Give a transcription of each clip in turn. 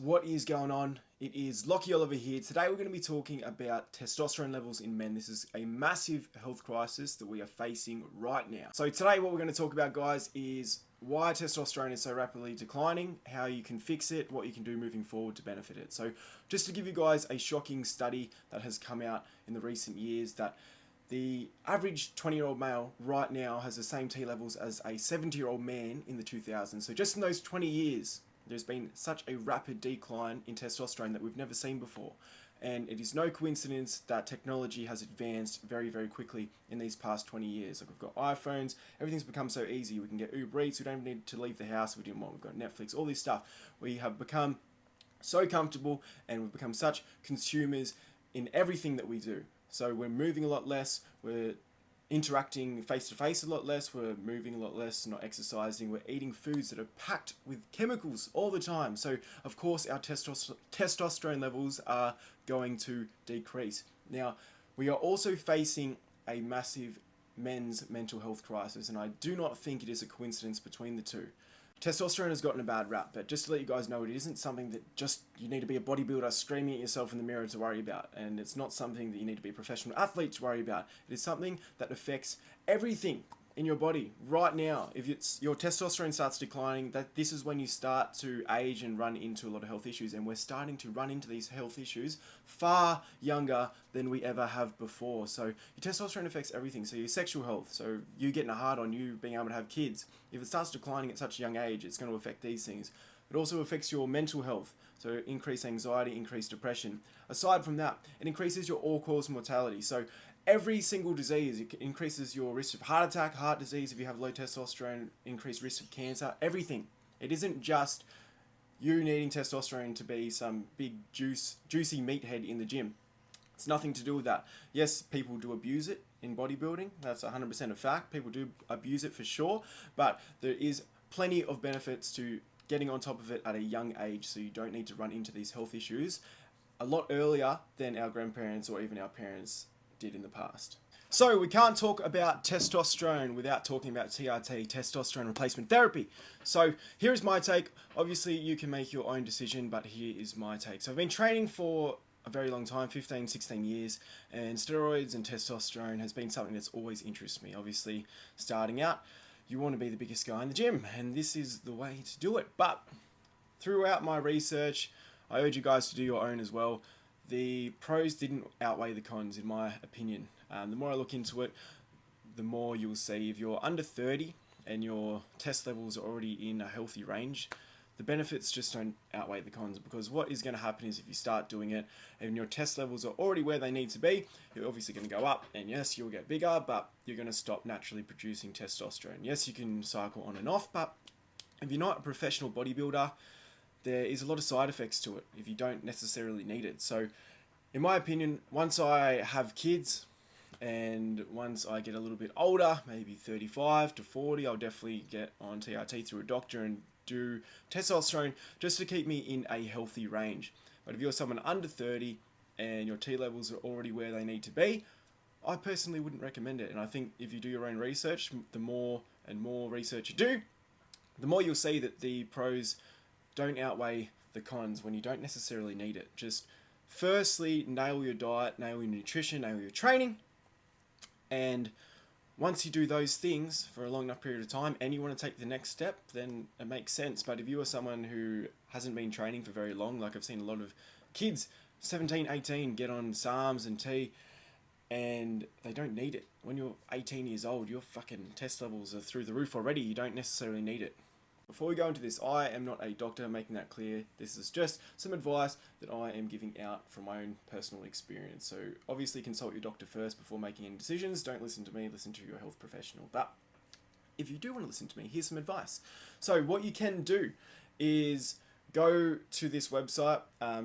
What is going on? It is Lockie Oliver here. Today we're going to be talking about testosterone levels in men. This is a massive health crisis that we are facing right now. So today what we're going to talk about, guys, is why testosterone is so rapidly declining, how you can fix it, what you can do moving forward to benefit it. So just to give you guys a shocking study that has come out in the recent years, that the average 20-year-old male right now has the same T levels as a 70-year-old man in the 2000s. So just in those 20 years, there's been such a rapid decline in testosterone that we've never seen before. And it is no coincidence that technology has advanced very, very quickly in these past 20 years. Like, we've got iPhones, everything's become so easy. We can get Uber Eats, we don't even need to leave the house if we didn't want. We've got Netflix, all this stuff. We have become so comfortable and we've become such consumers in everything that we do. So we're moving a lot less, we're interacting face to face a lot less, we're moving a lot less, not exercising, we're eating foods that are packed with chemicals all the time. So of course our testosterone levels are going to decrease. Now, we are also facing a massive men's mental health crisis, and I do not think it is a coincidence between the two. Testosterone has gotten a bad rap, but just to let you guys know, it isn't something that just you need to be a bodybuilder screaming at yourself in the mirror to worry about, and it's not something that you need to be a professional athlete to worry about. It is something that affects everything in your body right now. If your testosterone starts declining, this is when you start to age and run into a lot of health issues, and we're starting to run into these health issues far younger than we ever have before. So your testosterone affects everything. So your sexual health, so you getting a hard on, you being able to have kids, if it starts declining at such a young age, it's going to affect these things. It also affects your mental health, so increased anxiety, increased depression. Aside from that, it increases your all-cause mortality. So every single disease, it increases your risk of heart attack, heart disease, if you have low testosterone, increased risk of cancer, everything. It isn't just you needing testosterone to be some big juicy meathead in the gym. It's nothing to do with that. Yes, people do abuse it in bodybuilding. That's 100% a fact. People do abuse it for sure, but there is plenty of benefits to getting on top of it at a young age, so you don't need to run into these health issues a lot earlier than our grandparents or even our parents did in the past. So we can't talk about testosterone without talking about TRT, Testosterone Replacement Therapy. So here is my take. Obviously you can make your own decision, but here is my take. So I've been training for a very long time, 15, 16 years, and steroids and testosterone has been something that's always interested me. Obviously, starting out, you want to be the biggest guy in the gym, and this is the way to do it. But throughout my research, I urge you guys to do your own as well. The pros didn't outweigh the cons, in my opinion. The more I look into it, the more you'll see. If you're under 30 and your test levels are already in a healthy range, the benefits just don't outweigh the cons, because what is going to happen is if you start doing it and your test levels are already where they need to be, you're obviously going to go up, and yes, you'll get bigger, but you're going to stop naturally producing testosterone. Yes, you can cycle on and off, but if you're not a professional bodybuilder, there is a lot of side effects to it if you don't necessarily need it. So in my opinion, once I have kids and once I get a little bit older, maybe 35 to 40, I'll definitely get on TRT through a doctor and do testosterone just to keep me in a healthy range. But if you're someone under 30 and your T levels are already where they need to be, I personally wouldn't recommend it. And I think if you do your own research, the more and more research you do, the more you'll see that the pros don't outweigh the cons when you don't necessarily need it. Just firstly, nail your diet, nail your nutrition, nail your training, and once you do those things for a long enough period of time and you want to take the next step, then it makes sense. But if you are someone who hasn't been training for very long, like I've seen a lot of kids, 17, 18, get on SARMs and T, and they don't need it. When you're 18 years old, your fucking test levels are through the roof already. You don't necessarily need it. Before we go into this, I am not a doctor, making that clear. This is just some advice that I am giving out from my own personal experience. So obviously consult your doctor first before making any decisions. Don't listen to me, listen to your health professional. But if you do want to listen to me, here's some advice. So what you can do is go to this website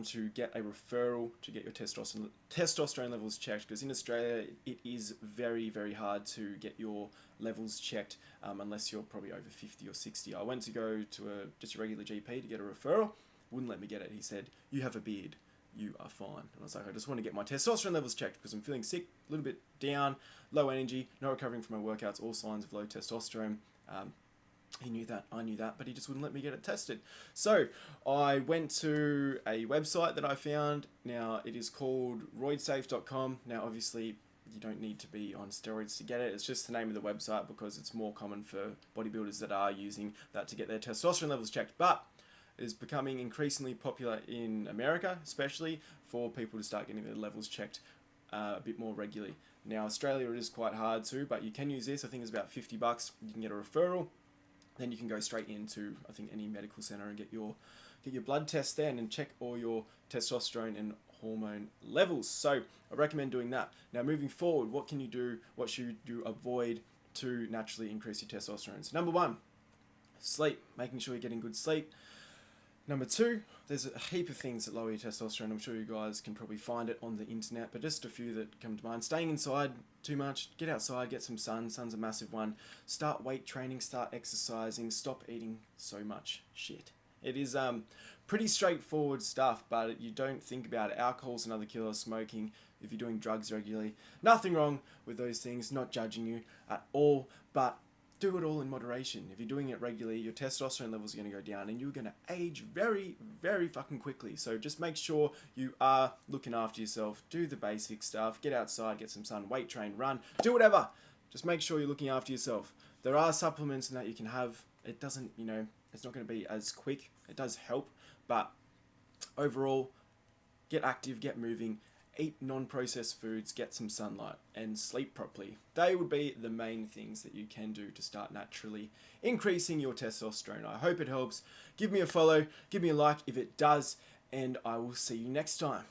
to get a referral to get your testosterone levels checked, because in Australia it is very, very hard to get your levels checked unless you're probably over 50 or 60. I went to go to just a regular GP to get a referral, wouldn't let me get it. He said, "You have a beard, you are fine." And I was like, I just want to get my testosterone levels checked because I'm feeling sick, a little bit down, low energy, not recovering from my workouts, all signs of low testosterone. He knew that, I knew that, but he just wouldn't let me get it tested. So I went to a website that I found. Now it is called roidsafe.com. Now obviously you don't need to be on steroids to get it. It's just the name of the website because it's more common for bodybuilders that are using that to get their testosterone levels checked. But it is becoming increasingly popular in America, especially for people to start getting their levels checked a bit more regularly. Now Australia it is quite hard too, but you can use this. I think it's about $50. You can get a referral. Then you can go straight into, I think, any medical center and get your blood test then and check all your testosterone and hormone levels. So I recommend doing that. Now moving forward, what can you do? What should you avoid to naturally increase your testosterone? So number one, sleep. Making sure you're getting good sleep. Number two, there's a heap of things that lower your testosterone. I'm sure you guys can probably find it on the internet, but just a few that come to mind. Staying inside too much, get outside, get some sun. Sun's a massive one. Start weight training, start exercising, stop eating so much shit. It is pretty straightforward stuff, but you don't think about it. Alcohol's another killer, smoking, if you're doing drugs regularly. Nothing wrong with those things, not judging you at all, but do it all in moderation. If you're doing it regularly, your testosterone levels are going to go down and you're going to age very, very fucking quickly. So just make sure you are looking after yourself. Do the basic stuff. Get outside, get some sun, weight train, run, do whatever. Just make sure you're looking after yourself. There are supplements and that you can have. It doesn't, it's not going to be as quick. It does help, but overall, get active, get moving, eat non-processed foods, get some sunlight, and sleep properly. They would be the main things that you can do to start naturally increasing your testosterone. I hope it helps. Give me a follow, give me a like if it does, and I will see you next time.